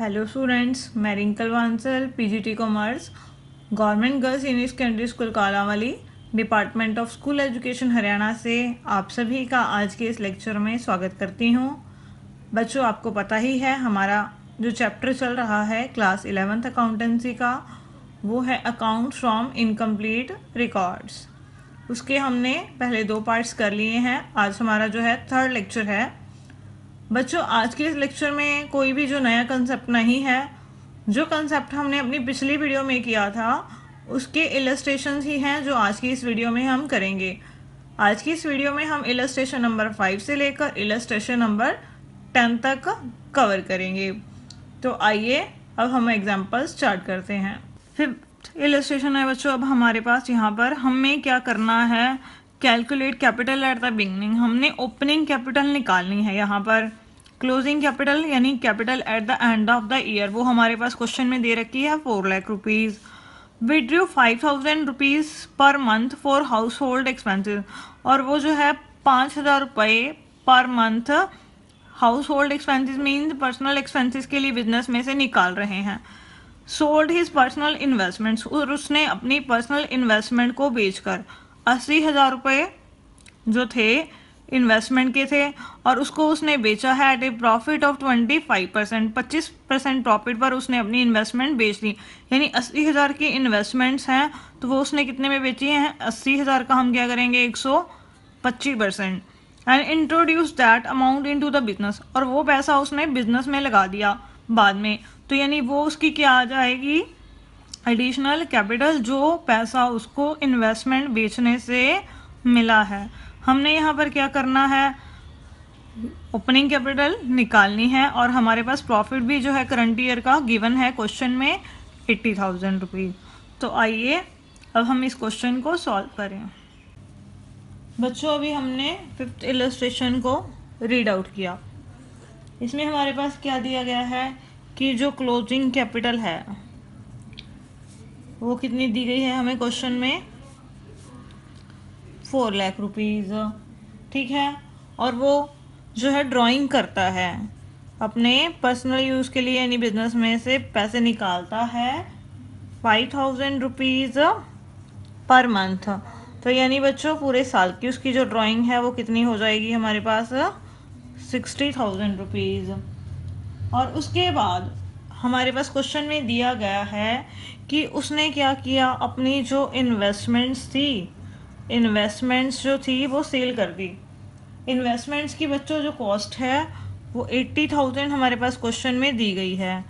Hello students, मैं Rinkal Bansal, PGT commerce, government girls senior secondary school Kalawali, department of school education Haryana से आप सभी का आज के इस लेक्चर में स्वागत करती हूँ। बच्चों, आपको पता ही है हमारा जो चैप्टर चल रहा है क्लास 11th अकाउंटेंसी का, वो है अकाउंट फ्रॉम इनकम्प्लीट रिकॉर्ड्स। उसके हमने पहले 2 पार्ट्स कर लिए हैं। आज हमारा जो है 3rd लेक्चर है। बच्चों, आज के इस लेक्चर में कोई भी जो नया कंसेप्ट नहीं है। जो कंसेप्ट हमने अपनी पिछली वीडियो में किया था उसके इलस्ट्रेशंस ही हैं जो आज की इस वीडियो में हम करेंगे। आज की इस वीडियो में हम इलस्ट्रेशन नंबर 5 से लेकर इलस्ट्रेशन नंबर 10 तक कवर करेंगे। तो आइए अब हम एग्जाम्पल स्टार्ट करते हैं। 5th इलस्ट्रेशन है बच्चों, अब हमारे पास यहाँ पर हमें क्या करना है, calculate capital at the beginning. हमने ओपनिंग कैपिटल निकालनी है। यहाँ पर क्लोजिंग कैपिटल यानी capital at the end of the year वो हमारे पास क्वेश्चन में दे रखी है 4 lakh rupees. Withdrew 5000 rupees per month for house hold expenses, और वो जो है 5000 रुपये per month house hold expenses means personal expenses के लिए बिजनेस में से निकाल रहे हैं। सोल्ड हिज पर्सनल इन्वेस्टमेंट्स, और उसने अपनी पर्सनल इन्वेस्टमेंट को बेचकर 80,000 रुपये जो थे इन्वेस्टमेंट के थे, और उसको उसने बेचा है at a profit of 25%। 25% profit पर उसने अपनी इन्वेस्टमेंट बेच दी। यानी 80,000 की इन्वेस्टमेंट्स हैं तो वो उसने कितने में बेची हैं, 80,000 का हम क्या करेंगे 125%। And introduce that amount into the business, और वो पैसा उसने बिजनेस में लगा दिया बाद में। तो यानी वो उसकी क्या आ जाएगी, एडिशनल कैपिटल, जो पैसा उसको इन्वेस्टमेंट बेचने से मिला है। हमने यहाँ पर क्या करना है, ओपनिंग कैपिटल निकालनी है, और हमारे पास प्रॉफिट भी जो है करंट ईयर का गिवन है क्वेश्चन में 80,000 रुपीज़। तो आइए अब हम इस क्वेश्चन को सॉल्व करें। बच्चों, अभी हमने 5th इलस्ट्रेशन को रीड आउट किया। इसमें हमारे पास क्या दिया गया है कि जो क्लोजिंग कैपिटल है वो कितनी दी गई है हमें क्वेश्चन में, 4 लाख रुपीज़। ठीक है, और वो जो है ड्राइंग करता है अपने पर्सनल यूज़ के लिए, यानी बिजनेस में से पैसे निकालता है 5,000 रुपीज़ पर मंथ। तो यानी बच्चों पूरे साल की उसकी जो ड्राइंग है वो कितनी हो जाएगी हमारे पास, 60,000 रुपीज़। और उसके बाद हमारे पास क्वेश्चन में दिया गया है कि उसने क्या किया, अपनी जो इन्वेस्टमेंट्स जो थी वो सेल कर दी। इन्वेस्टमेंट्स की बच्चों जो कॉस्ट है वो 80,000 हमारे पास क्वेश्चन में दी गई है,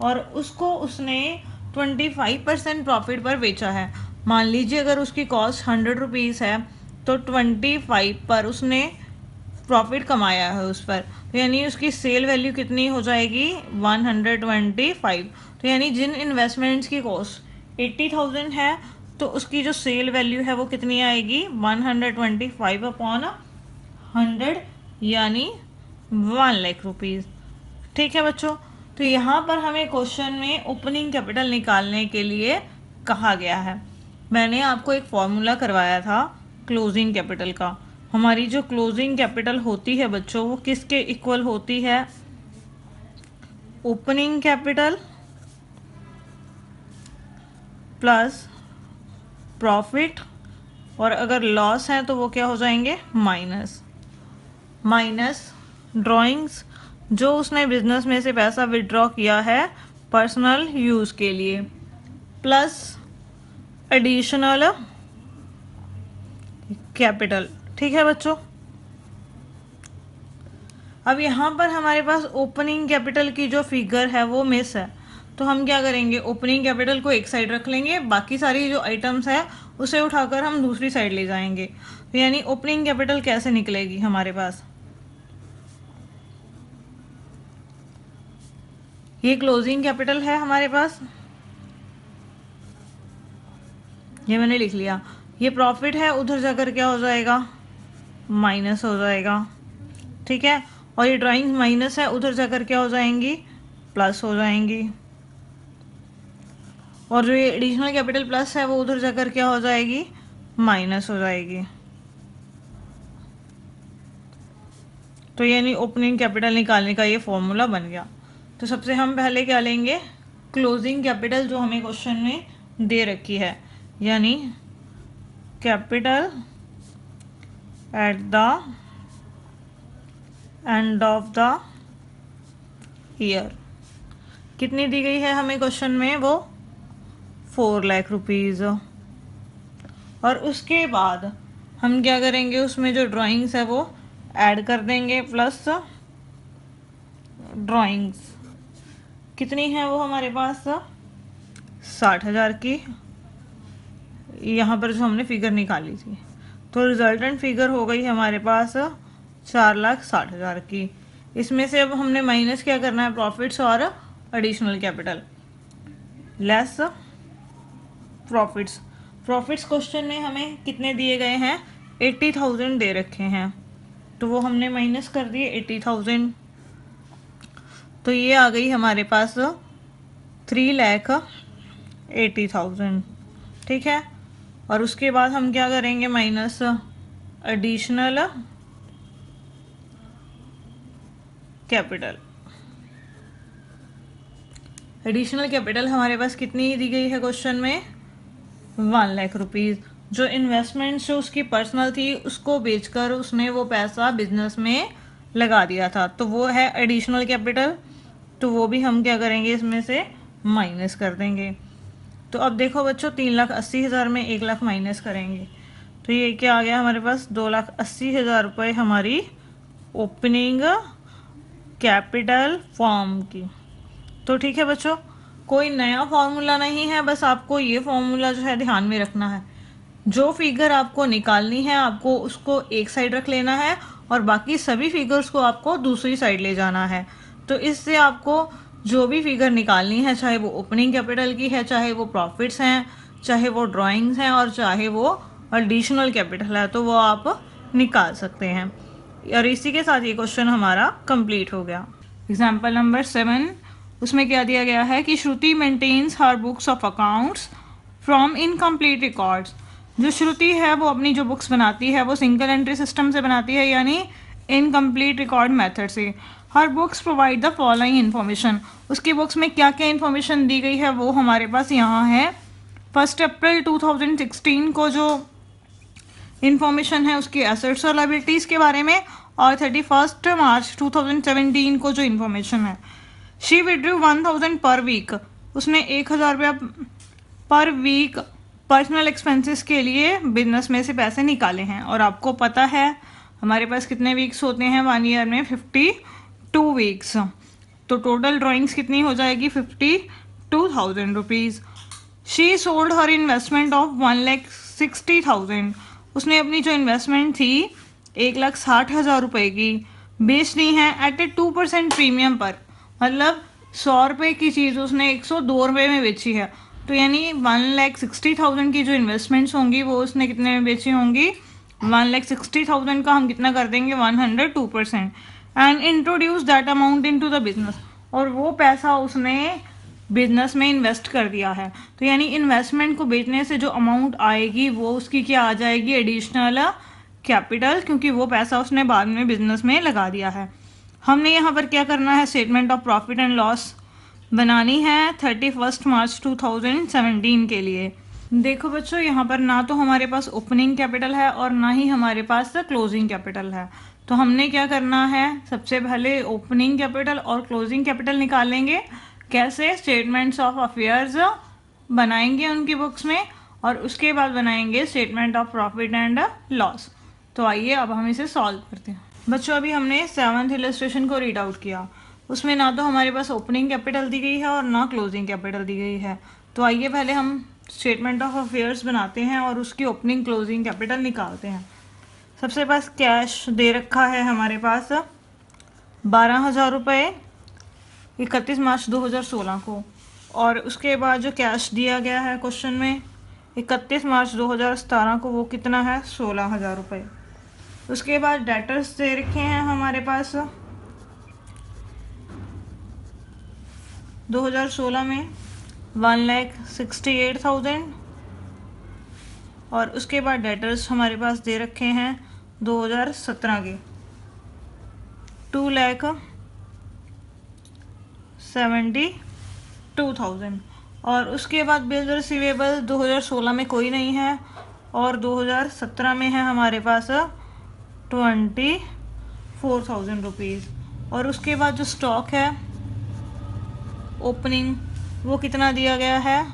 और उसको उसने 25% प्रॉफिट पर बेचा है। मान लीजिए अगर उसकी कॉस्ट 100 रुपीज़ है तो 25 पर उसने प्रॉफिट कमाया है उस पर, तो यानी उसकी सेल वैल्यू कितनी हो जाएगी, 125। तो यानी जिन इन्वेस्टमेंट्स की कॉस्ट 80,000 है तो उसकी जो सेल वैल्यू है वो कितनी आएगी, 125 अपॉन 100 यानी 1 लाख रुपीज़। ठीक है बच्चों, तो यहाँ पर हमें क्वेश्चन में ओपनिंग कैपिटल निकालने के लिए कहा गया है। मैंने आपको एक फॉर्मूला करवाया था क्लोजिंग कैपिटल का। हमारी जो क्लोजिंग कैपिटल होती है बच्चों वो किसके इक्वल होती है, ओपनिंग कैपिटल प्लस प्रॉफिट, और अगर लॉस है तो वो क्या हो जाएंगे, माइनस ड्राइंग्स जो उसने बिजनेस में से पैसा विड्रॉ किया है पर्सनल यूज़ के लिए, प्लस एडिशनल कैपिटल। ठीक है बच्चों, अब यहाँ पर हमारे पास ओपनिंग कैपिटल की जो फिगर है वो मिस है, तो हम क्या करेंगे, ओपनिंग कैपिटल को एक साइड रख लेंगे, बाकी सारी जो आइटम्स है उसे उठाकर हम दूसरी साइड ले जाएंगे। तो यानी ओपनिंग कैपिटल कैसे निकलेगी हमारे पास, ये क्लोजिंग कैपिटल है हमारे पास, ये मैंने लिख लिया। ये प्रॉफिट है, उधर जाकर क्या हो जाएगा, माइनस हो जाएगा। ठीक है, और ये ड्राइंग माइनस है, उधर जाकर क्या हो जाएंगी, प्लस हो जाएंगी। और जो ये एडिशनल कैपिटल प्लस है वो उधर जाकर क्या हो जाएगी, माइनस हो जाएगी। तो यानी ओपनिंग कैपिटल निकालने का ये फॉर्मूला बन गया। तो सबसे हम पहले क्या लेंगे, क्लोजिंग कैपिटल जो हमें क्वेश्चन में दे रखी है, यानी capital at the end of the year. कितनी दी गई है हमें क्वेश्चन में, वो 4 लाख रुपीज़। और उसके बाद हम क्या करेंगे, उसमें जो ड्राइंग्स है वो ऐड कर देंगे, प्लस ड्राइंग्स कितनी है वो हमारे पास 60,000 की, यहाँ पर जो हमने फिगर निकाली थी। तो रिजल्टेंट फिगर हो गई हमारे पास 4,60,000 की। इसमें से अब हमने माइनस क्या करना है, प्रॉफिट्स और additional capital, less profits. Profits question में हमें कितने दिए गए हैं, 80,000 दे रखे हैं, तो वो हमने माइनस कर दिए 80,000। तो ये आ गई हमारे पास 3,80,000, ठीक है। और उसके बाद हम क्या करेंगे, minus additional capital. Additional capital हमारे पास कितनी दी गई है क्वेश्चन में, 1 लाख रुपीज़। जो इन्वेस्टमेंट जो उसकी पर्सनल थी उसको बेचकर उसने वो पैसा बिजनेस में लगा दिया था, तो वो है एडिशनल कैपिटल। तो वो भी हम क्या करेंगे, इसमें से माइनस कर देंगे। तो अब देखो बच्चों, 3,80,000 में 1 लाख माइनस करेंगे, तो ये क्या आ गया हमारे पास, 2,80,000 रुपये हमारी ओपनिंग कैपिटल फॉर्म की। तो ठीक है बच्चों, कोई नया फॉर्मूला नहीं है, बस आपको ये फॉर्मूला जो है ध्यान में रखना है। जो फिगर आपको निकालनी है आपको उसको एक साइड रख लेना है और बाकी सभी फिगर्स को आपको दूसरी साइड ले जाना है। तो इससे आपको जो भी फिगर निकालनी है, चाहे वो ओपनिंग कैपिटल की है, चाहे वो प्रॉफिट्स हैं, चाहे वो ड्राइंग्स हैं, और चाहे वो एडिशनल कैपिटल है, तो वो आप निकाल सकते हैं। और इसी के साथ ये क्वेश्चन हमारा कंप्लीट हो गया। एग्जाम्पल नंबर 7, उसमें क्या दिया गया है कि Shruti maintains her books of accounts from incomplete records. जो श्रुति है वो अपनी जो बुक्स बनाती है वो सिंगल एंट्री सिस्टम से बनाती है, यानी इनकम्प्लीट रिकॉर्ड मेथड से। Her books provide the following information. उसकी बुक्स में क्या क्या इन्फॉर्मेशन दी गई है वो हमारे पास यहाँ है। 1 अप्रैल 2016 को जो इन्फॉर्मेशन है उसकी एसेट्स और लायबिलिटीज़ के बारे में, और 31 मार्च 2017 को जो इन्फॉर्मेशन है, शी विड्रू 1,000 पर वीक। उसने 1,000 रुपया पर वीक पर्सनल एक्सपेंसेस के लिए बिजनेस में से पैसे निकाले हैं। और आपको पता है हमारे पास कितने वीक्स होते हैं 1 ईयर में, 52 वीक्स। तो टोटल ड्राइंग्स कितनी हो जाएगी, 52,000 rupees. She sold her investment of 1,60,000। उसने अपनी जो इन्वेस्टमेंट थी 1,60,000 रुपये की बेच दी है एट ए 2% प्रीमियम पर। मतलब 100 रुपये की चीज़ उसने 102 रुपये में बेची है। तो यानी 1,60,000 की जो इन्वेस्टमेंट्स होंगी वो उसने कितने में बेची होंगी, 1,60,000 का हम कितना कर देंगे, 102%। And introduce that amount into the business. और वो पैसा उसने बिजनेस में इन्वेस्ट कर दिया है। तो यानी इन्वेस्टमेंट को बेचने से जो अमाउंट आएगी वो उसकी क्या आ जाएगी, एडिशनल कैपिटल, क्योंकि वो पैसा उसने बाद में बिजनेस में लगा दिया है। हमने यहाँ पर क्या करना है, statement of profit and loss बनानी है 31 मार्च 2017 के लिए। देखो बच्चों, यहाँ पर ना तो हमारे पास ओपनिंग कैपिटल है और ना ही हमारे पास क्लोजिंग कैपिटल है। तो हमने क्या करना है, सबसे पहले ओपनिंग कैपिटल और क्लोजिंग कैपिटल निकालेंगे। कैसे, स्टेटमेंट्स ऑफ अफेयर्स बनाएंगे उनकी बुक्स में, और उसके बाद बनाएंगे statement of profit and loss. तो आइए अब हम इसे सॉल्व करते हैं। बच्चों अभी हमने 7th इलस्ट्रेशन को रीड आउट किया। उसमें ना तो हमारे पास ओपनिंग कैपिटल दी गई है और ना क्लोजिंग कैपिटल दी गई है। तो आइए पहले हम स्टेटमेंट ऑफ अफेयर्स बनाते हैं और उसकी ओपनिंग क्लोजिंग कैपिटल निकालते हैं। सबसे पास कैश दे रखा है हमारे पास 12,000 रुपये 31 मार्च 2016 को, और उसके बाद जो कैश दिया गया है क्वेश्चन में 31 मार्च 2017 को वो कितना है, 16,000 रुपये। उसके बाद डेटर्स दे रखे हैं हमारे पास 2016 में 1,68,000, और उसके बाद डेटर्स हमारे पास दे रखे हैं 2017 के 72,000। और उसके बाद बिल रिसीवेबल 2016 में कोई नहीं है और 2017 में है हमारे पास 24,000 रुपीज़। और उसके बाद जो स्टॉक है ओपनिंग वो कितना दिया गया है,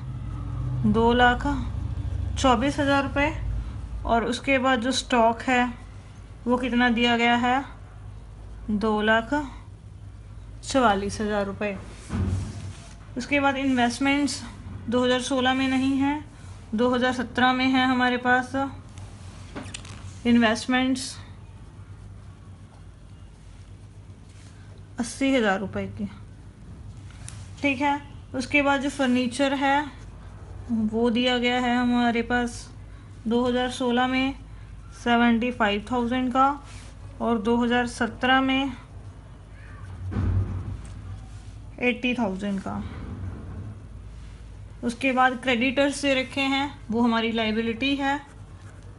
2,24,000 रुपये। और उसके बाद जो स्टॉक है वो कितना दिया गया है, 2,44,000 रुपये। उसके बाद इन्वेस्टमेंट्स 2016 में नहीं है, 2017 में है हमारे पास इन्वेस्टमेंट्स 80,000 रुपये की, ठीक है। उसके बाद जो फर्नीचर है वो दिया गया है हमारे पास 2016 में 75,000 का और 2017 में 80,000 का। उसके बाद क्रेडिटर्स से रखे हैं वो हमारी लाइबिलिटी है,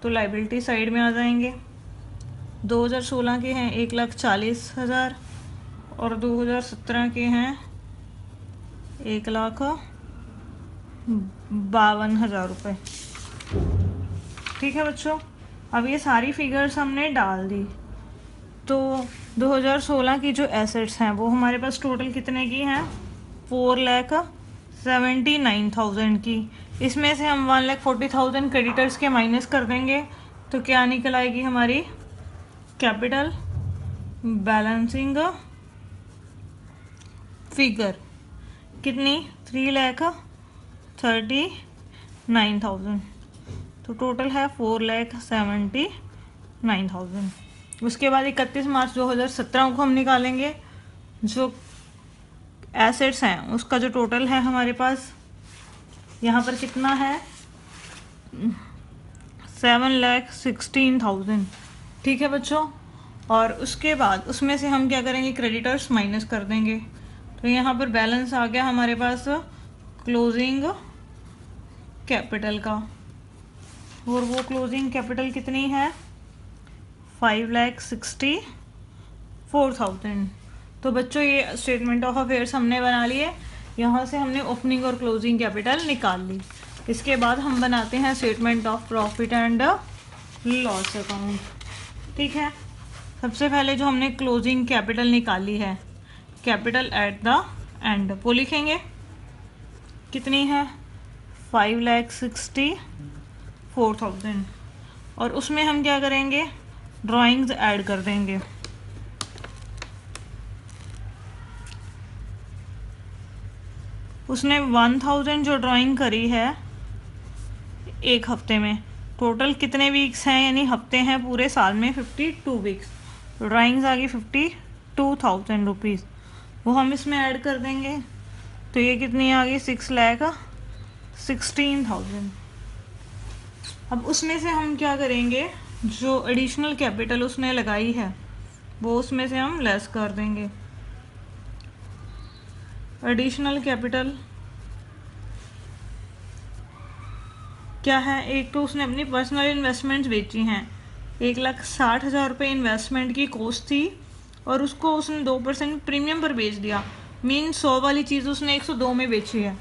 तो लाइबिलिटी साइड में आ जाएंगे। 2016 के हैं 1,40,000 और 2017 के हैं 1,52,000 रुपये, ठीक है बच्चों। अब ये सारी फिगर्स हमने डाल दी। तो 2016 की जो एसेट्स हैं वो हमारे पास टोटल कितने की हैं, 4,79,000 की। इसमें से हम 1,40,000 क्रेडिटर्स के माइनस कर देंगे तो क्या निकल आएगी हमारी कैपिटल बैलेंसिंग फिगर कितनी, 3,39,000। तो टोटल है 4,79,000। उसके बाद 31 मार्च 2017 को हम निकालेंगे। जो एसेट्स हैं उसका जो टोटल है हमारे पास यहाँ पर कितना है, 7,16,000, ठीक है बच्चों। और उसके बाद उसमें से हम क्या करेंगे, क्रेडिटर्स माइनस कर देंगे। तो यहाँ पर बैलेंस आ गया हमारे पास क्लोजिंग कैपिटल का, और वो क्लोजिंग कैपिटल कितनी है, 5,64,000। तो बच्चों ये स्टेटमेंट ऑफ अफेयर्स हमने बना लिए। यहाँ से हमने ओपनिंग और क्लोजिंग कैपिटल निकाल ली। इसके बाद हम बनाते हैं statement of profit and loss account, ठीक है। सबसे पहले जो हमने क्लोजिंग कैपिटल निकाली है, कैपिटल एट द एंड, वो लिखेंगे कितनी है, 5,64,000। और उसमें हम क्या करेंगे, ड्राइंग्स ऐड कर देंगे। उसने 1,000 जो ड्राइंग करी है एक हफ्ते में, टोटल कितने वीक्स हैं, यानी हफ्ते हैं पूरे साल में 52 वीक्स, ड्राइंग्स आ गई 52,000 रुपीज़, वो हम इसमें ऐड कर देंगे। तो ये कितनी आ गई, 6,16,000। अब उसमें से हम क्या करेंगे, जो एडिशनल कैपिटल उसने लगाई है वो उसमें से हम लेस कर देंगे। एडिशनल कैपिटल क्या है, एक तो उसने अपनी पर्सनल इन्वेस्टमेंट्स बेची हैं, 1,60,000 रुपये इन्वेस्टमेंट की कॉस्ट थी और उसको उसने 2% प्रीमियम पर बेच दिया। मीन 100 वाली चीज़ उसने 102 में बेची है।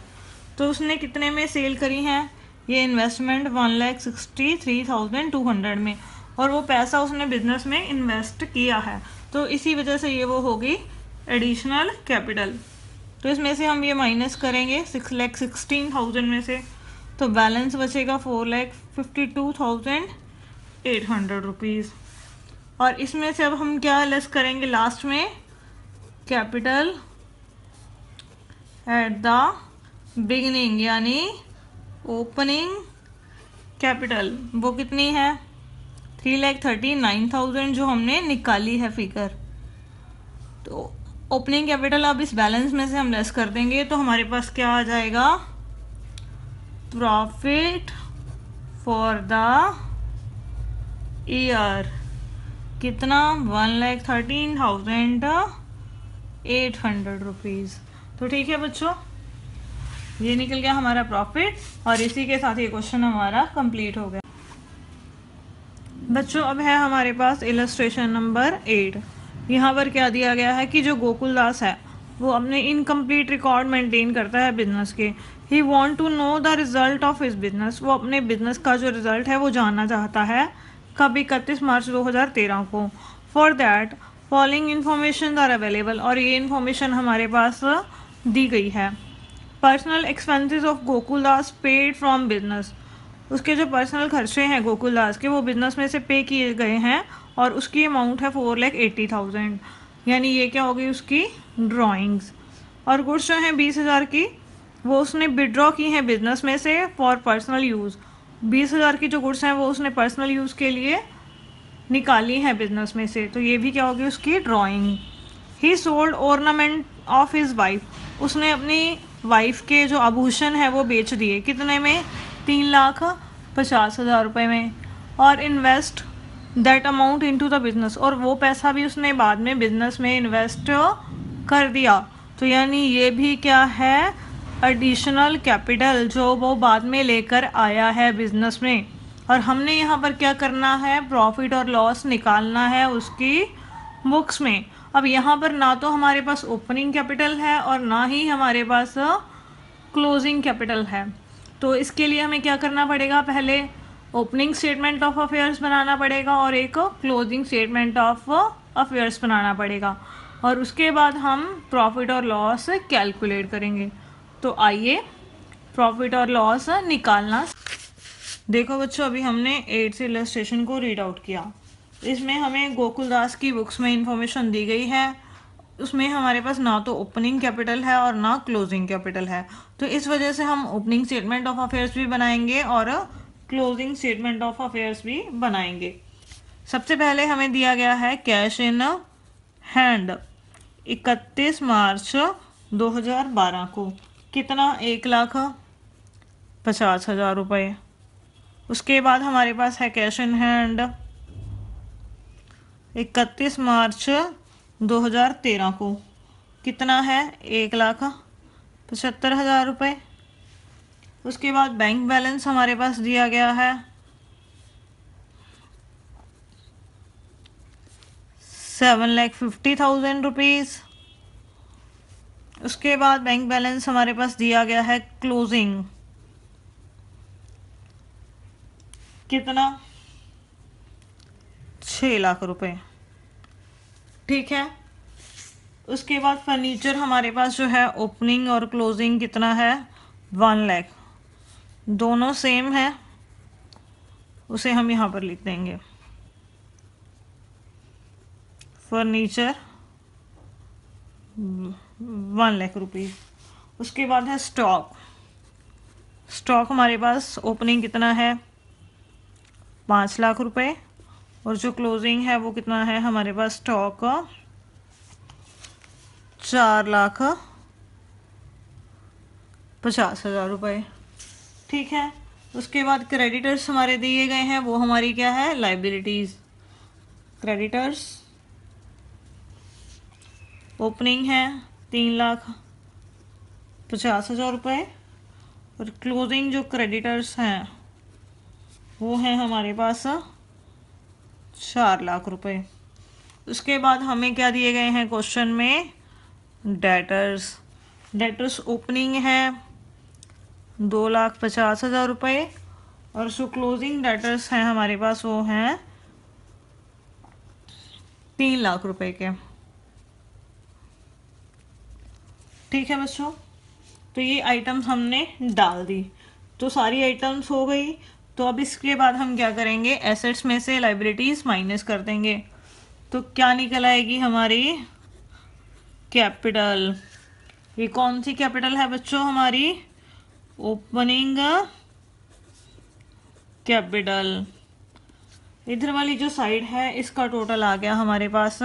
तो उसने कितने में सेल करी हैं ये इन्वेस्टमेंट, 1,63,200 में, और वो पैसा उसने बिजनेस में इन्वेस्ट किया है। तो इसी वजह से ये वो होगी एडिशनल कैपिटल। तो इसमें से हम ये माइनस करेंगे 6,16,000 में से, तो बैलेंस बचेगा 4,52,800 रुपीज़। और इसमें से अब हम क्या लेस करेंगे लास्ट में, कैपिटल एट द बिगिनिंग, यानी ओपनिंग कैपिटल, वो कितनी है, 3,39,000 जो हमने निकाली है फिगर। तो ओपनिंग कैपिटल अब इस बैलेंस में से हम लेस कर देंगे तो हमारे पास क्या आ जाएगा, प्रॉफिट फॉर द ईयर कितना, 1,13,800 रुपीज़। तो ठीक है बच्चों, ये निकल गया हमारा प्रॉफिट और इसी के साथ ये क्वेश्चन हमारा कंप्लीट हो गया। बच्चों अब है हमारे पास इलस्ट्रेशन नंबर 8। यहाँ पर क्या दिया गया है कि जो गोकुलदास है वो अपने इनकम्प्लीट रिकॉर्ड मेंटेन करता है बिजनेस के। He want to know the result of his business, वो अपने बिजनेस का जो रिजल्ट है वो जानना चाहता है कब 31 मार्च 2013 को। For that following information are available, और ये इन्फॉर्मेशन हमारे पास दी गई है। Personal expenses of Gokuldas paid from business, उसके जो पर्सनल खर्चे हैं गोकुलदास के वो बिजनेस में से पे किए गए हैं और उसकी अमाउंट है 4,80,000, यानी ये क्या हो गई उसकी ड्राइंग्स। और गुड्स जो हैं 20,000 की वो उसने विड्रॉ की हैं बिजनेस में से फॉर पर्सनल यूज़। 20,000 की जो गुड्स हैं वो उसने पर्सनल यूज़ के लिए निकाली हैं बिजनेस में से, तो ये भी क्या होगी उसकी drawing. He sold ornament of his wife, उसने अपनी वाइफ के जो आभूषण है वो बेच दिए, कितने में 3,50,000 रुपये में। और invest that amount into the business, और वो पैसा भी उसने बाद में बिजनेस में इन्वेस्ट कर दिया। तो यानी ये भी क्या है एडिशनल कैपिटल जो वो बाद में लेकर आया है बिजनेस में। और हमने यहाँ पर क्या करना है, प्रॉफिट और लॉस निकालना है उसकी बुक्स में। अब यहाँ पर ना तो हमारे पास ओपनिंग कैपिटल है और ना ही हमारे पास क्लोजिंग कैपिटल है, तो इसके लिए हमें क्या करना पड़ेगा, पहले ओपनिंग स्टेटमेंट ऑफ अफेयर्स बनाना पड़ेगा और एक क्लोजिंग स्टेटमेंट ऑफ अफेयर्स बनाना पड़ेगा, और उसके बाद हम प्रॉफिट और लॉस कैलकुलेट करेंगे। तो आइए प्रॉफिट और लॉस निकालना। देखो बच्चों, अभी हमने 8th इलस्ट्रेशन को रीड आउट किया। इसमें हमें गोकुलदास की बुक्स में इंफॉर्मेशन दी गई है, उसमें हमारे पास ना तो ओपनिंग कैपिटल है और ना क्लोजिंग कैपिटल है, तो इस वजह से हम ओपनिंग स्टेटमेंट ऑफ अफेयर्स भी बनाएंगे और क्लोजिंग स्टेटमेंट ऑफ अफेयर्स भी बनाएंगे। सबसे पहले हमें दिया गया है कैश इन हैंड 31 मार्च 2012 को, कितना 1,50,000 रुपये। उसके बाद हमारे पास है कैश इन हैंड 31 मार्च 2013 को, कितना है 1,75,000 रुपये। उसके बाद बैंक बैलेंस हमारे पास दिया गया है 7,50,000 रुपीज़। उसके बाद बैंक बैलेंस हमारे पास दिया गया है क्लोजिंग, कितना 6 लाख रुपए, ठीक है। उसके बाद फर्नीचर हमारे पास जो है ओपनिंग और क्लोजिंग कितना है 1 लाख, दोनों सेम है, उसे हम यहाँ पर लिख देंगे फर्नीचर 1 लाख रुपीज़। उसके बाद है स्टॉक, स्टॉक हमारे पास ओपनिंग कितना है 5 लाख रुपए और जो क्लोजिंग है वो कितना है हमारे पास स्टॉक 4,50,000 रुपये, ठीक है। उसके बाद क्रेडिटर्स हमारे दिए गए हैं, वो हमारी क्या है लाइबिलिटीज़। क्रेडिटर्स ओपनिंग है 3,50,000 रुपये और क्लोजिंग जो क्रेडिटर्स हैं वो हैं हमारे पास 4 लाख रुपए। उसके बाद हमें क्या दिए गए हैं क्वेश्चन में, डेटर्स। डेटर्स ओपनिंग है 2,50,000 रुपये और जो क्लोजिंग डेटर्स हैं हमारे पास वो हैं 3 लाख रुपए के, ठीक है बच्चों। तो ये आइटम्स हमने डाल दी, तो सारी आइटम्स हो गई। तो अब इसके बाद हम क्या करेंगे, एसेट्स में से लाइबिलिटीज़ माइनस कर देंगे, तो क्या निकल आएगी हमारी कैपिटल। ये कौन सी कैपिटल है बच्चों, हमारी ओपनिंग कैपिटल। इधर वाली जो साइड है इसका टोटल आ गया हमारे पास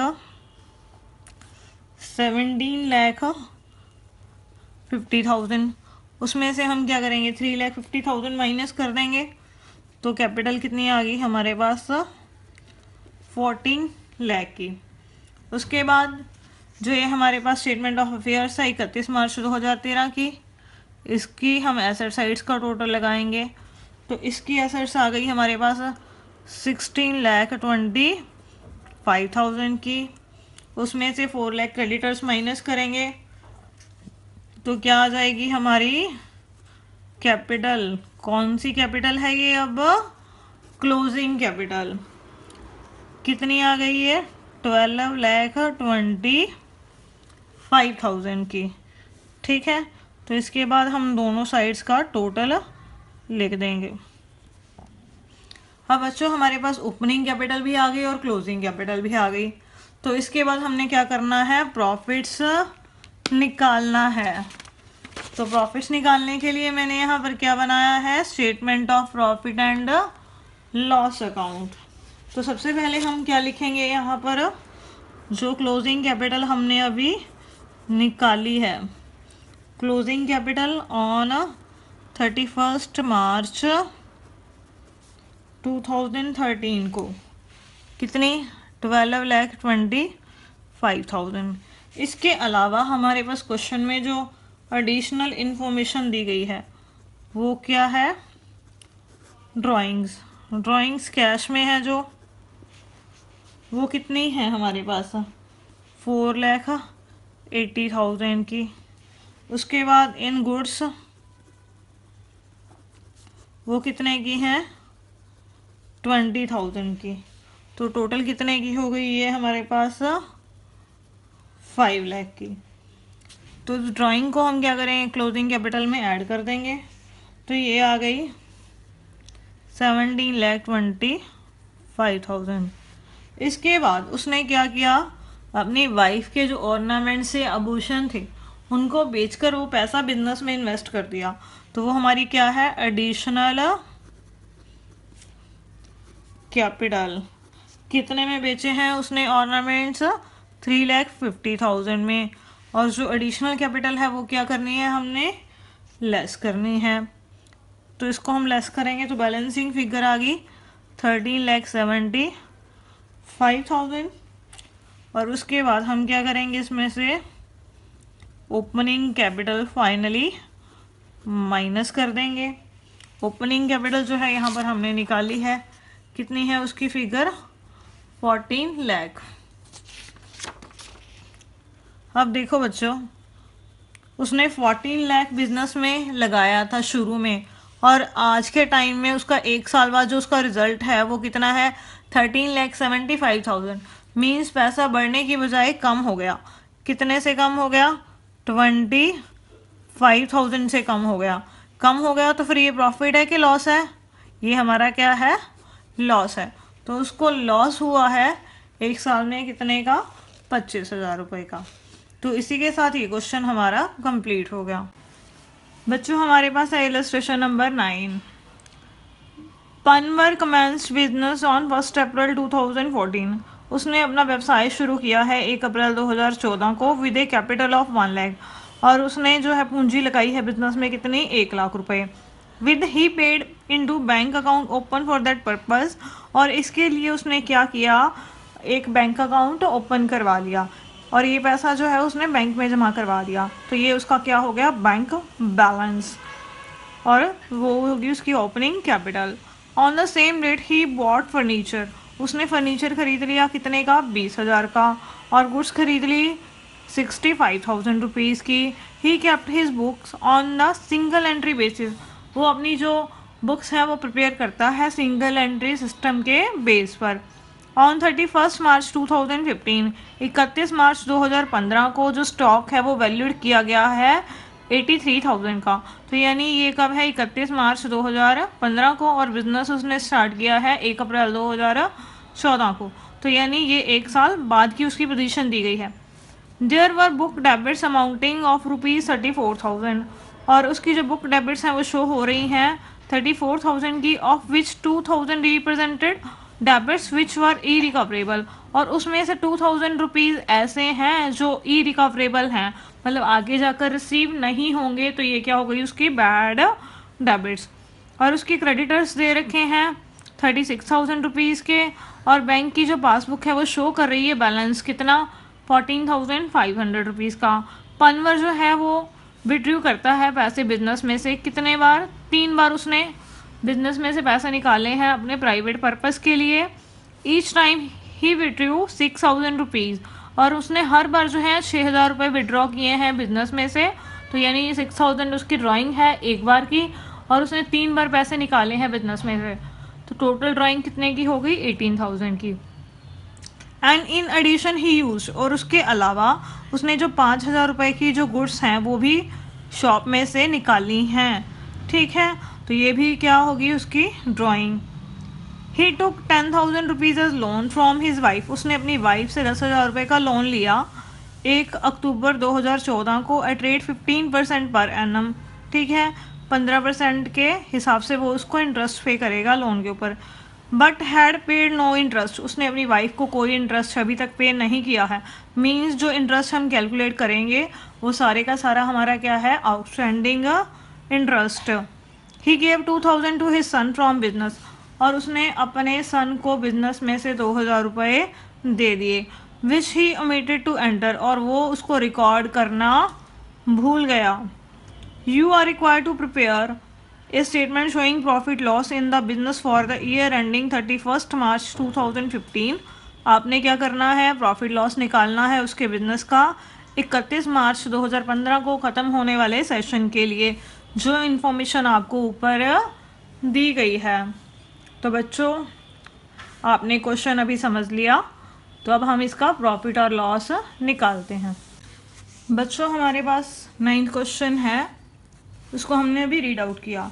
17,50,000। उसमें से हम क्या करेंगे 3,50,000 माइनस कर देंगे, तो कैपिटल कितनी आ गई हमारे पास 14 लाख की। उसके बाद जो ये हमारे पास स्टेटमेंट ऑफ अफेयर्स है 31 मार्च 2013 की, इसकी हम एसेट साइड्स का टोटल लगाएंगे, तो इसकी एसेट्स आ गई हमारे पास 16,25,000 की। उसमें से 4 लाख क्रेडिटर्स माइनस करेंगे तो क्या आ जाएगी हमारी कैपिटल? कौन सी कैपिटल है ये? अब क्लोजिंग कैपिटल कितनी आ गई है? 12,25,000 की। ठीक है, तो इसके बाद हम दोनों साइड्स का टोटल लिख देंगे। अब बच्चों हमारे पास ओपनिंग कैपिटल भी आ गई और क्लोजिंग कैपिटल भी आ गई। तो इसके बाद हमने क्या करना है? प्रॉफिट्स निकालना है। तो प्रॉफिट्स निकालने के लिए मैंने यहाँ पर क्या बनाया है? Statement of profit and loss account. तो सबसे पहले हम क्या लिखेंगे यहाँ पर? जो क्लोजिंग कैपिटल हमने अभी निकाली है, क्लोजिंग कैपिटल ऑन 31 मार्च 2013 को कितनी? 12,25,000। इसके अलावा हमारे पास क्वेश्चन में जो एडिशनल इंफॉर्मेशन दी गई है वो क्या है? ड्राइंग्स कैश में है जो, वो कितनी है हमारे पास? 4,80,000 की। उसके बाद इन गुड्स वो कितने की हैं? 20,000 की। तो टोटल कितने की हो गई ये हमारे पास? 5 लाख की। तो ड्राइंग को हम क्या करेंगे? क्लोजिंग कैपिटल में ऐड कर देंगे। तो ये आ गई 17,25,000। इसके बाद उसने क्या किया? अपनी वाइफ के जो ऑर्नामेंट से आभूषण थे उनको बेचकर वो पैसा बिजनेस में इन्वेस्ट कर दिया। तो वो हमारी क्या है? Additional capital. कितने में बेचे हैं उसने ऑर्नामेंट्स? 3,50,000 में। और जो एडिशनल कैपिटल है वो क्या करनी है? हमने लेस करनी है। तो इसको हम लेस करेंगे तो बैलेंसिंग फिगर आ गई 13,75,000। और उसके बाद हम क्या करेंगे? इसमें से ओपनिंग कैपिटल फाइनली माइनस कर देंगे। ओपनिंग कैपिटल जो है यहाँ पर हमने निकाली है, कितनी है उसकी फिगर? 14 लाख। अब देखो बच्चों, उसने 14 लाख बिजनेस में लगाया था शुरू में, और आज के टाइम में उसका 1 साल बाद जो उसका रिजल्ट है वो कितना है? 13,75,000। मीन्स पैसा बढ़ने की बजाय कम हो गया। कितने से कम हो गया? 25,000 से कम हो गया। कम हो गया तो फिर ये प्रॉफिट है कि लॉस है? ये हमारा क्या है? लॉस है। तो उसको लॉस हुआ है 1 साल में कितने का? 25,000 रुपये का। तो इसी के साथ ये क्वेश्चन हमारा कंप्लीट हो गया। बच्चों हमारे पास है illustration number 9। Panwar commenced business on 1 अप्रैल 2014। उसने अपना व्यवसाय शुरू किया है 1 अप्रैल 2014 को with A capital of 1 lakh. और उसने जो है पूंजी लगाई है बिजनेस में कितनी? 1 लाख रुपए। With he paid into bank account open for that purpose. और इसके लिए उसने क्या किया? एक बैंक अकाउंट ओपन करवा लिया और ये पैसा जो है उसने बैंक में जमा करवा दिया। तो ये उसका क्या हो गया? Bank balance. और वो होगी उसकी opening capital. On the same date he bought furniture. उसने फर्नीचर खरीद लिया कितने का? 20,000 का। और गुड्स खरीद ली 65,000 रुपीज़ की। He kept his books on the single entry basis. वो अपनी जो बुक्स हैं वो प्रिपेयर करता है सिंगल एंट्री सिस्टम के बेस पर। ऑन 31 मार्च 2015, 31 मार्च 2015 को जो स्टॉक है वो वैल्यूड किया गया है 83,000 का। तो यानी ये कब है? 31 मार्च 2015 को। और बिजनेस उसने स्टार्ट किया है 1 अप्रैल 2014 को। तो यानी ये 1 साल बाद की उसकी पोजीशन दी गई है। There were book debits amounting of ₹34,000। और उसकी जो बुक डेबिट्स हैं वो शो हो रही हैं 34,000 की, of which 2,000 represented debits which were E recoverable. और उसमें से 2,000 रुपीज़ ऐसे हैं जो ई रिकवरेबल हैं, मतलब आगे जाकर रिसीव नहीं होंगे। तो ये क्या हो गई? उसकी बैड डेबिट्स। और उसकी क्रेडिटर्स दे रखे हैं 36,000 रुपीज़ के। और बैंक की जो पासबुक है वो शो कर रही है बैलेंस कितना? 14,500 रुपीज़ का। पनवर जो है वो विड्रू करता है पैसे बिजनेस में से कितने बार? 3 बार उसने बिजनेस में से पैसे निकाले हैं अपने प्राइवेट पर्पस के लिए। ईच टाइम ही विड्रू 6,000 रुपीज़। और उसने हर बार जो है 6,000 रुपये विड्रॉ किए हैं बिजनेस में से। तो यानी ये 6000 उसकी ड्राइंग है एक बार की, और उसने 3 बार पैसे निकाले हैं बिजनेस में से, तो टोटल ड्राइंग कितने की हो गई? 18,000 की। And in addition he use, और उसके अलावा उसने जो 5,000 रुपये की जो गुड्स हैं वो भी शॉप में से निकाली हैं, ठीक है। तो ये भी क्या होगी उसकी drawing. He took 10,000 rupees as loan from his wife, उसने अपनी वाइफ से 10,000 रुपये का लोन लिया 1 अक्टूबर 2014 को एट रेट 15% पर एनम, ठीक है। 15% के हिसाब से वो उसको इंटरेस्ट पे करेगा लोन के ऊपर। But had paid no interest, उसने अपनी वाइफ को कोई इंटरेस्ट अभी तक पे नहीं किया है। मीन्स जो इंटरेस्ट हम कैलकुलेट करेंगे वो सारे का सारा हमारा क्या है? Outstanding interest. He gave 2,000 to his son from business, और उसने अपने सन को बिजनेस में से 2,000 रुपये दे दिए। Which he omitted to enter, और वो उसको रिकॉर्ड करना भूल गया। You are required to prepare a statement showing profit loss in the business for the year ending 31 March 2015। आपने क्या करना है? प्रॉफिट लॉस निकालना है उसके बिजनेस का 31 मार्च 2015 को ख़त्म होने वाले सेशन के लिए, जो इन्फॉर्मेशन आपको ऊपर दी गई है। तो बच्चों आपने क्वेश्चन अभी समझ लिया, तो अब हम इसका प्रॉफिट और लॉस निकालते हैं। बच्चों हमारे पास 9th क्वेश्चन है, उसको हमने अभी रीड आउट किया।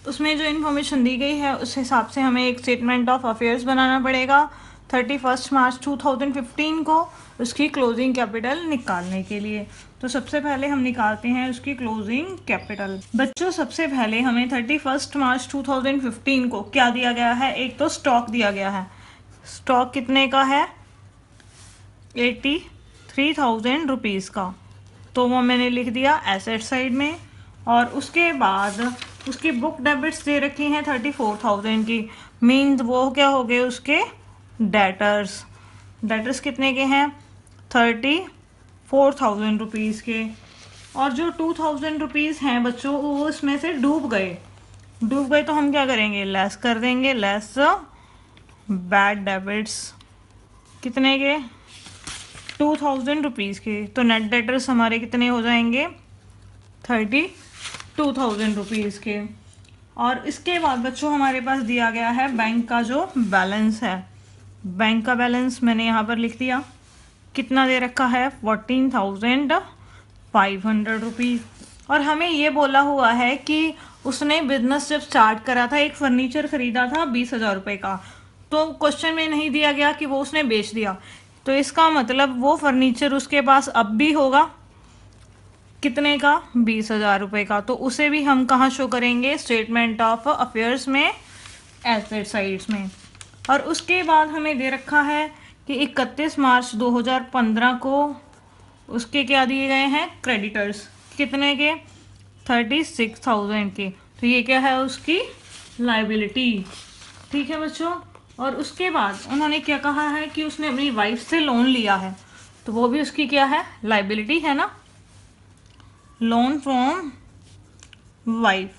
उसमें जो इन्फॉर्मेशन दी गई है उस हिसाब से हमें एक स्टेटमेंट ऑफ अफेयर्स बनाना पड़ेगा 31 मार्च 2015 को उसकी क्लोजिंग कैपिटल निकालने के लिए। तो सबसे पहले हम निकालते हैं उसकी क्लोजिंग कैपिटल। बच्चों सबसे पहले हमें 31 मार्च 2015 को क्या दिया गया है? एक तो स्टॉक दिया गया है। स्टॉक कितने का है? 83,000 रुपीज़ का, तो वो मैंने लिख दिया एसेट साइड में। और उसके बाद उसकी बुक डेबिट्स दे रखी हैं 34,000 की, मीन्स वो क्या हो गए उसके डेटर्स। डेटर्स कितने के हैं? 34,000 रुपीज़ के। और जो 2,000 रुपीज़ हैं बच्चों वो उसमें से डूब गए तो हम क्या करेंगे? लेस कर देंगे, लेस बैड डेबिट्स कितने के? 2,000 रुपीज़ के। तो नेट डेटर्स हमारे कितने हो जाएंगे? 32,000 रुपीज़ के। और इसके बाद बच्चों हमारे पास दिया गया है बैंक का जो बैलेंस है। बैंक का बैलेंस मैंने यहाँ पर लिख दिया, कितना दे रखा है? 14,500 रुपीज़। और हमें ये बोला हुआ है कि उसने बिजनेस जब स्टार्ट करा था एक फर्नीचर खरीदा था 20,000 रुपये का, तो क्वेश्चन में नहीं दिया गया कि वो उसने बेच दिया, तो इसका मतलब वो फर्नीचर उसके पास अब भी होगा कितने का? 20,000 रुपये का। तो उसे भी हम कहाँ शो करेंगे? स्टेटमेंट ऑफ अफेयर्स में, एसेट साइड्स में। और उसके बाद हमें दे रखा है कि 31 मार्च 2015 को उसके क्या दिए गए हैं? क्रेडिटर्स कितने के? 36,000 के। तो ये क्या है? उसकी लाइबिलिटी, ठीक है बच्चों। और उसके बाद उन्होंने क्या कहा है कि उसने अपनी वाइफ से लोन लिया है, तो वो भी उसकी क्या है? लाइबिलिटी है ना। लोन फ्रॉम वाइफ,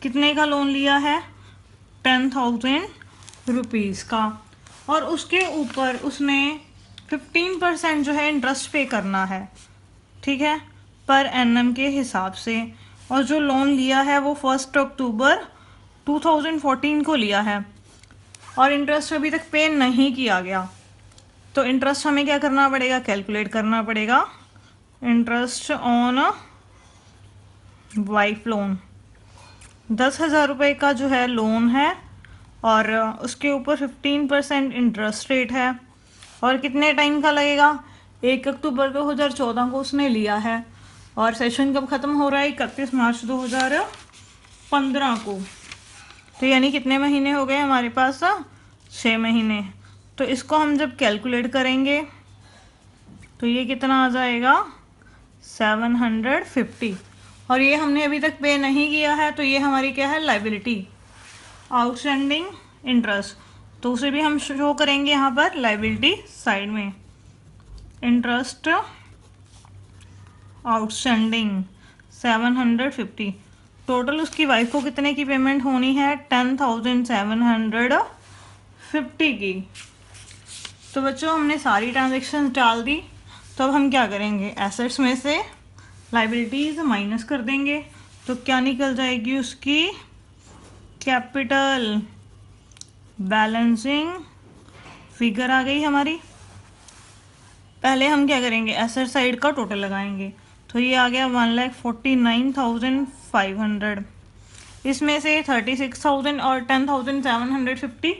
कितने का लोन लिया है? 10,000 रुपीज़ का। और उसके ऊपर उसने 15% जो है इंटरेस्ट पे करना है, ठीक है, पर एनम के हिसाब से। और जो लोन लिया है वो 1 अक्टूबर 2014 को लिया है, और इंटरेस्ट अभी तक पे नहीं किया गया। तो इंटरेस्ट हमें क्या करना पड़ेगा? कैलकुलेट करना पड़ेगा। इंटरेस्ट ऑन वाइफ लोन 10,000 रुपये का जो है लोन है, और उसके ऊपर 15% इंटरेस्ट रेट है। और कितने टाइम का लगेगा? 1 अक्टूबर 2014 को उसने लिया है, और सेशन कब ख़त्म हो रहा है? 31 मार्च 2015 को। तो यानी कितने महीने हो गए हमारे पास? 6 महीने। तो इसको हम जब कैलकुलेट करेंगे तो ये कितना आ जाएगा? 750। और ये हमने अभी तक पे नहीं किया है, तो ये हमारी क्या है? Liability, outstanding interest. तो उसे भी हम शो करेंगे यहाँ पर लाइबिलिटी साइड में। Interest outstanding 750। टोटल उसकी वाइफ को कितने की पेमेंट होनी है? 10,750 की। तो बच्चों हमने सारी ट्रांजेक्शन डाल दी। तो अब हम क्या करेंगे? एसेट्स में से लाइबिलिटीज माइनस कर देंगे तो क्या निकल जाएगी उसकी कैपिटल। बैलेंसिंग फिगर आ गई हमारी। पहले हम क्या करेंगे, एसेट साइड का टोटल लगाएंगे, तो ये आ गया 1,49,500। इसमें से 36,000 और 10,750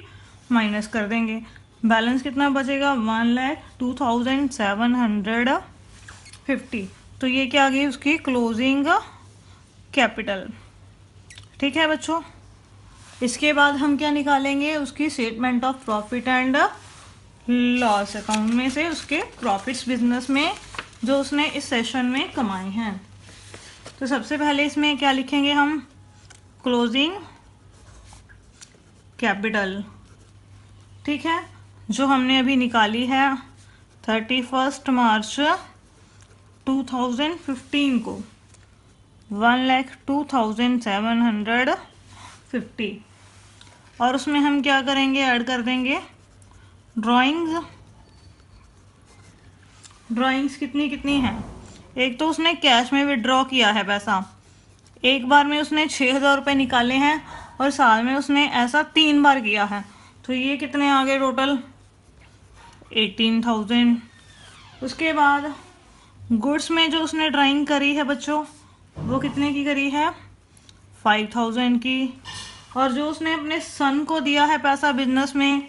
माइनस कर देंगे, बैलेंस कितना बचेगा 1,02,750। तो ये क्या आ गई उसकी क्लोजिंग कैपिटल। ठीक है बच्चों, इसके बाद हम क्या निकालेंगे, उसकी statement of profit and loss account में से उसके प्रॉफिट्स बिजनेस में जो उसने इस सेशन में कमाए हैं। तो सबसे पहले इसमें क्या लिखेंगे हम, क्लोजिंग कैपिटल। ठीक है, जो हमने अभी निकाली है 31 मार्च 2015 को 1,02,750। और उसमें हम क्या करेंगे, ऐड कर देंगे ड्राइंग्स कितनी कितनी हैं। एक तो उसने कैश में विड्रॉ किया है पैसा, एक बार में उसने 6,000 रुपये निकाले हैं और साल में उसने ऐसा 3 बार किया है, तो ये कितने आ गए टोटल 18,000। उसके बाद गुड्स में जो उसने ड्राइंग करी है बच्चों वो कितने की करी है 5,000 की। और जो उसने अपने सन को दिया है पैसा बिजनेस में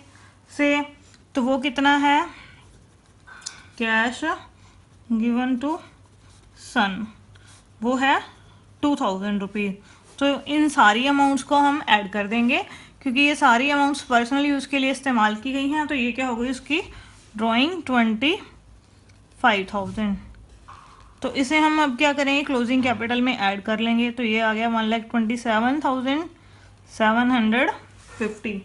से, तो वो कितना है, कैश गिवन टू सन, वो है 2,000 रुपीज़। तो इन सारी अमाउंट्स को हम ऐड कर देंगे क्योंकि ये सारी अमाउंट्स पर्सनल यूज़ के लिए इस्तेमाल की गई हैं। तो ये क्या हो गई उसकी ड्राइंग 25,000। तो इसे हम अब क्या करेंगे, क्लोजिंग कैपिटल में ऐड कर लेंगे, तो ये आ गया 1,27,750।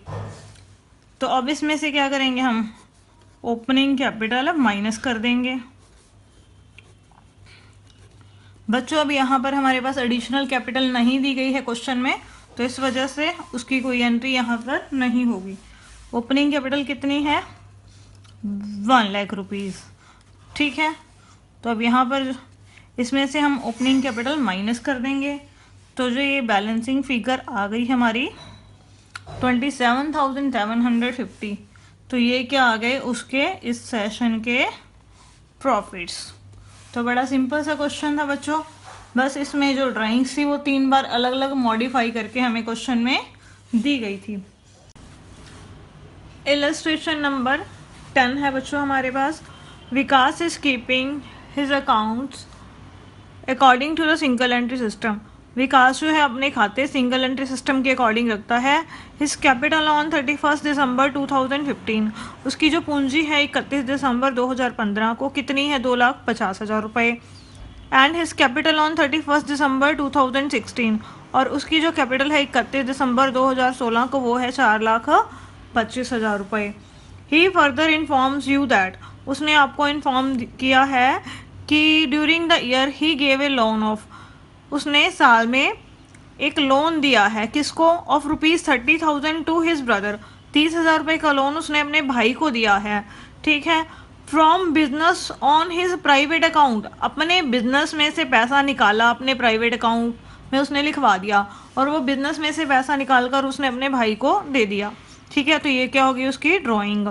तो अब इसमें से क्या करेंगे हम, ओपनिंग कैपिटल अब माइनस कर देंगे। बच्चों अब यहाँ पर हमारे पास एडिशनल कैपिटल नहीं दी गई है क्वेश्चन में, तो इस वजह से उसकी कोई एंट्री यहाँ पर नहीं होगी। ओपनिंग कैपिटल कितनी है 1 लाख रुपीज़। ठीक है, तो अब यहाँ पर इसमें से हम ओपनिंग कैपिटल माइनस कर देंगे, तो जो ये बैलेंसिंग फिगर आ गई हमारी 27,750। तो ये क्या आ गए उसके इस सेशन के प्रॉफिट्स। तो बड़ा सिंपल सा क्वेश्चन था बच्चों, बस इसमें जो ड्राइंग्स थी वो 3 बार अलग अलग मॉडिफाई करके हमें क्वेश्चन में दी गई थी। इलस्ट्रेशन नंबर 10 है बच्चों हमारे पास, Vikas is keeping his accounts according to the single entry system. Vikas जो है अपने खाते सिंगल एंट्री सिस्टम के अकॉर्डिंग रखता है। हिज कैपिटल ऑन 31 दिसंबर 2015, उसकी जो पूंजी है 31 दिसंबर 2015 को कितनी है 2,50,000 रुपये। एंड हिज कैपिटल ऑन 31 दिसंबर 2016, और उसकी जो कैपिटल है 31 दिसंबर 2016 को वो है 4,25,000 रुपये। ही फर्दर इन्फॉर्म्स यू दैट, उसने आपको इन्फॉर्म किया है कि during the year he gave a loan of, उसने साल में एक लोन दिया है किसको, ऑफ ₹30,000 टू हिज ब्रदर, 30,000 रुपये का लोन उसने अपने भाई को दिया है। ठीक है, from business on his private account, अपने बिजनेस में से पैसा निकाला, अपने प्राइवेट अकाउंट में उसने लिखवा दिया और वो बिजनेस में से पैसा निकाल कर उसने अपने भाई को दे दिया। ठीक है, तो ये क्या होगी उसकी drawing.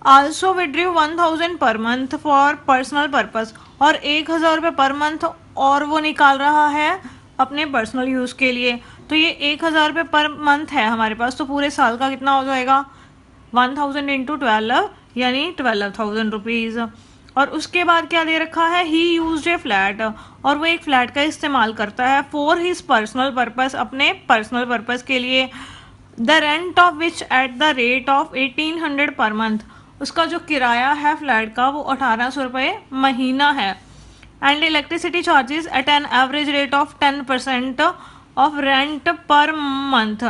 Also withdrew 1,000 per month for personal purpose, और 1,000 रुपये पर मंथ और वो निकाल रहा है अपने पर्सनल यूज़ के लिए। तो ये 1,000 रुपये पर मंथ है हमारे पास, तो पूरे साल का कितना हो जाएगा 1,000 इंटू 12 यानी 12,000 रुपीज़। और उसके बाद क्या दे रखा है, ही यूज्ड ए फ्लैट, और वो एक फ्लैट का इस्तेमाल करता है फॉर हिज पर्सनल पर्पस, अपने पर्सनल पर्पस के लिए। The rent of which at the rate of 1,800 per month, उसका जो किराया है फ्लैट का वो 1,800 रुपये महीना है। And electricity charges at an average rate of 10% of rent per month,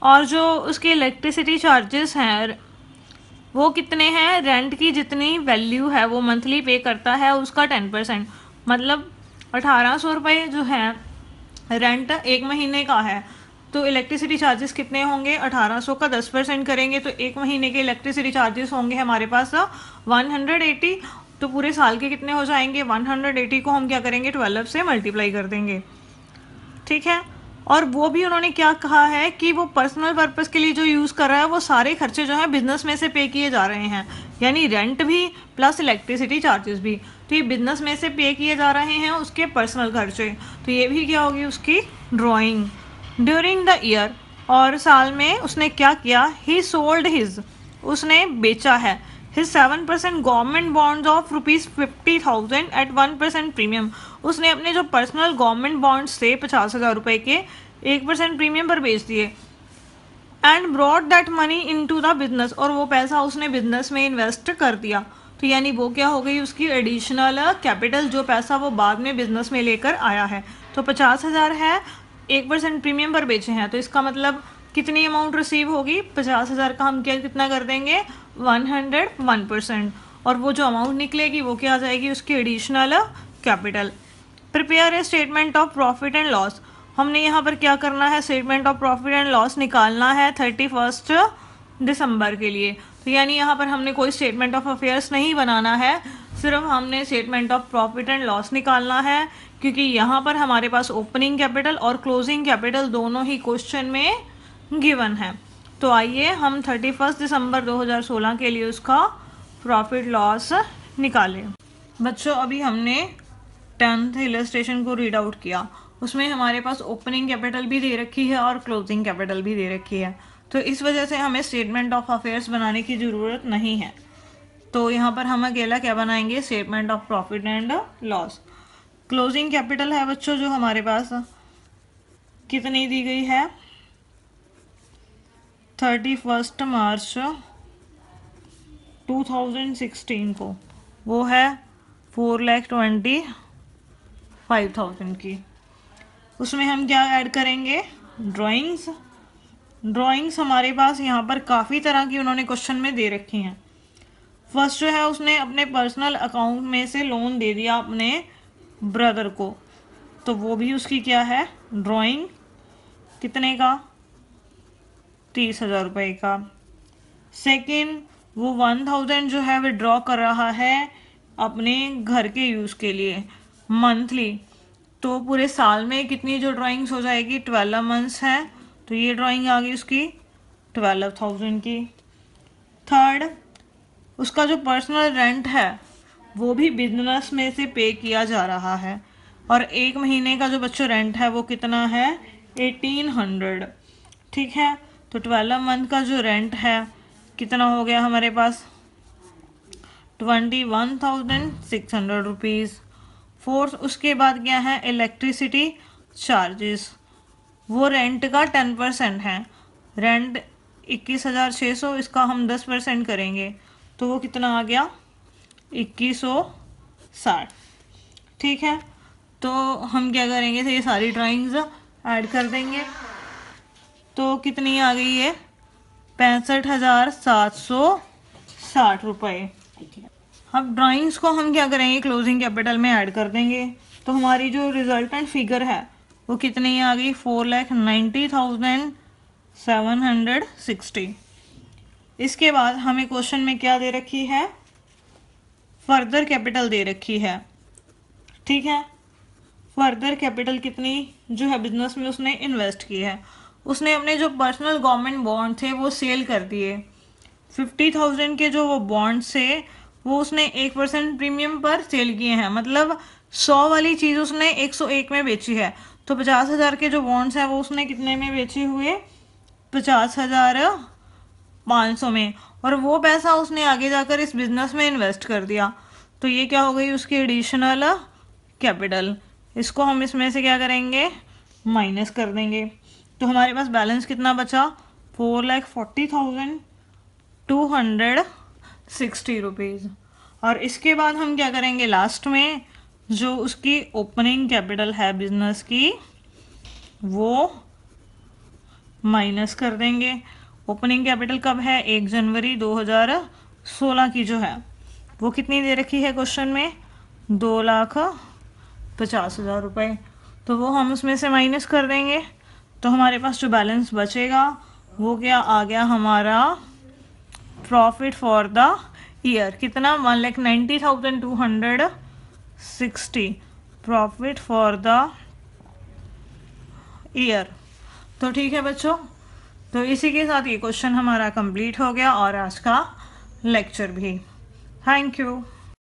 और जो उसके इलेक्ट्रिसिटी चार्जेस हैं वो कितने हैं, रेंट की जितनी वैल्यू है वो मंथली पे करता है उसका 10%, मतलब 1,800 रुपये जो है रेंट एक महीने का है, तो इलेक्ट्रिसिटी चार्जेस कितने होंगे 1,800 का 10% करेंगे तो एक महीने के इलेक्ट्रिसिटी चार्जेस होंगे हमारे पास 180, तो पूरे साल के कितने हो जाएंगे, 180 को हम क्या करेंगे 12 से मल्टीप्लाई कर देंगे, ठीक है। और वो भी उन्होंने क्या कहा है कि वो पर्सनल पर्पस के लिए जो यूज़ कर रहा है वो सारे खर्चे जो है बिजनेस में से पे किए जा रहे हैं, यानी रेंट भी प्लस इलेक्ट्रिसिटी चार्जेस भी, तो ये बिजनेस में से पे किए जा रहे हैं उसके पर्सनल खर्चे। तो ये भी क्या होगी उसकी ड्राइंग। ड्यूरिंग द ईयर, और साल में उसने क्या किया, ही सोल्ड हिज, उसने बेचा है, his 7% government bonds of ₹50,000 at 1% premium, उसने अपने जो पर्सनल गवर्नमेंट बॉन्ड्स थे 50,000 रुपये के 1% प्रीमियम पर बेच दिए। And brought that money into the business, और वो पैसा उसने बिजनेस में इन्वेस्ट कर दिया। तो यानी वो क्या हो गई उसकी एडिशनल कैपिटल, जो पैसा वो बाद में बिजनेस में लेकर आया है। तो 50,000 है, 1% प्रीमियम पर बेचे हैं, तो इसका मतलब कितनी अमाउंट रिसीव होगी, 50,000 का हम क्या कितना कर देंगे 101%, और वो जो अमाउंट निकलेगी वो क्या आ जाएगी उसकी additional capital. Prepare a statement of profit and loss, हमने यहाँ पर क्या करना है, statement of profit and loss निकालना है 31 दिसंबर के लिए। तो यानी यहाँ पर हमने कोई स्टेटमेंट ऑफ अफेयर्स नहीं बनाना है, सिर्फ हमने statement of profit and loss निकालना है, क्योंकि यहाँ पर हमारे पास ओपनिंग कैपिटल और क्लोजिंग कैपिटल दोनों ही क्वेश्चन में गिवन है। तो आइए हम 31 दिसंबर 2016 के लिए उसका प्रॉफिट लॉस निकालें। बच्चों अभी हमने 10th इलस्ट्रेशन को रीड आउट किया, उसमें हमारे पास ओपनिंग कैपिटल भी दे रखी है और क्लोजिंग कैपिटल भी दे रखी है, तो इस वजह से हमें स्टेटमेंट ऑफ अफेयर्स बनाने की ज़रूरत नहीं है। तो यहाँ पर हम अकेला क्या बनाएंगे, statement of profit and loss. Closing capital है बच्चों जो हमारे पास कितनी दी गई है, 31 मार्च 2016 को, वो है 4,25,000 की। उसमें हम क्या ऐड करेंगे, ड्राइंग्स। ड्राइंग्स हमारे पास यहाँ पर काफ़ी तरह की उन्होंने क्वेश्चन में दे रखी हैं। फर्स्ट जो है उसने अपने पर्सनल अकाउंट में से लोन दे दिया अपने ब्रदर को, तो वो भी उसकी क्या है ड्राइंग, कितने का 30,000 रुपये का। सेकेंड वो 1,000 जो है विड्रॉ कर रहा है अपने घर के यूज़ के लिए मंथली, तो पूरे साल में कितनी जो ड्राइंग्स हो जाएगी 12 मंथ्स हैं, तो ये ड्राइंग आ गई उसकी 12,000 की। थर्ड उसका जो पर्सनल रेंट है वो भी बिजनेस में से पे किया जा रहा है, और एक महीने का जो बच्चों रेंट है वो कितना है 1,800, ठीक है। तो 12 मंथ का जो रेंट है कितना हो गया हमारे पास 21,600 रुपीज़। फोर्थ उसके बाद क्या है इलेक्ट्रिसिटी चार्जेस, वो रेंट का 10% है, रेंट 21,600, इसका हम 10% करेंगे तो वो कितना आ गया 2,160, ठीक है। तो हम क्या करेंगे, तो ये सारी ड्राइंग्स ऐड कर देंगे, तो कितनी आ गई है 65,760 रुपये। अब ड्राइंग्स को हम क्या करेंगे क्लोजिंग कैपिटल में ऐड कर देंगे, तो हमारी जो रिजल्टेंट फिगर है वो कितनी आ गई 4,90,760। इसके बाद हमें क्वेश्चन में क्या दे रखी है, फर्दर कैपिटल दे रखी है, ठीक है। फर्दर कैपिटल कितनी जो है बिजनेस में उसने इन्वेस्ट की है, उसने अपने जो पर्सनल गवर्नमेंट बॉन्ड थे वो सेल कर दिए। 50,000 के जो वो बॉन्ड्स थे वो उसने 1% प्रीमियम पर सेल किए हैं, मतलब 100 वाली चीज़ उसने 101 में बेची है, तो 50,000 के जो बॉन्ड्स हैं वो उसने कितने में बेचे हुए 50,500 में, और वो पैसा उसने आगे जाकर इस बिज़नेस में इन्वेस्ट कर दिया, तो ये क्या हो गई उसकी एडिशनल कैपिटल। इसको हम इसमें से क्या करेंगे माइनस कर देंगे, तो हमारे पास बैलेंस कितना बचा 4,40,260 रुपीज़। और इसके बाद हम क्या करेंगे लास्ट में जो उसकी ओपनिंग कैपिटल है बिजनेस की वो माइनस कर देंगे। ओपनिंग कैपिटल कब है 1 जनवरी 2016 की जो है वो कितनी दे रखी है क्वेश्चन में 2,50,000 रुपये, तो वो हम उसमें से माइनस कर देंगे, तो हमारे पास जो बैलेंस बचेगा वो क्या आ गया हमारा प्रॉफिट फॉर द ईयर कितना 1,90,260 प्रॉफिट फॉर द ईयर। तो ठीक है बच्चों, तो इसी के साथ ये क्वेश्चन हमारा कंप्लीट हो गया और आज का लेक्चर भी। Thank you.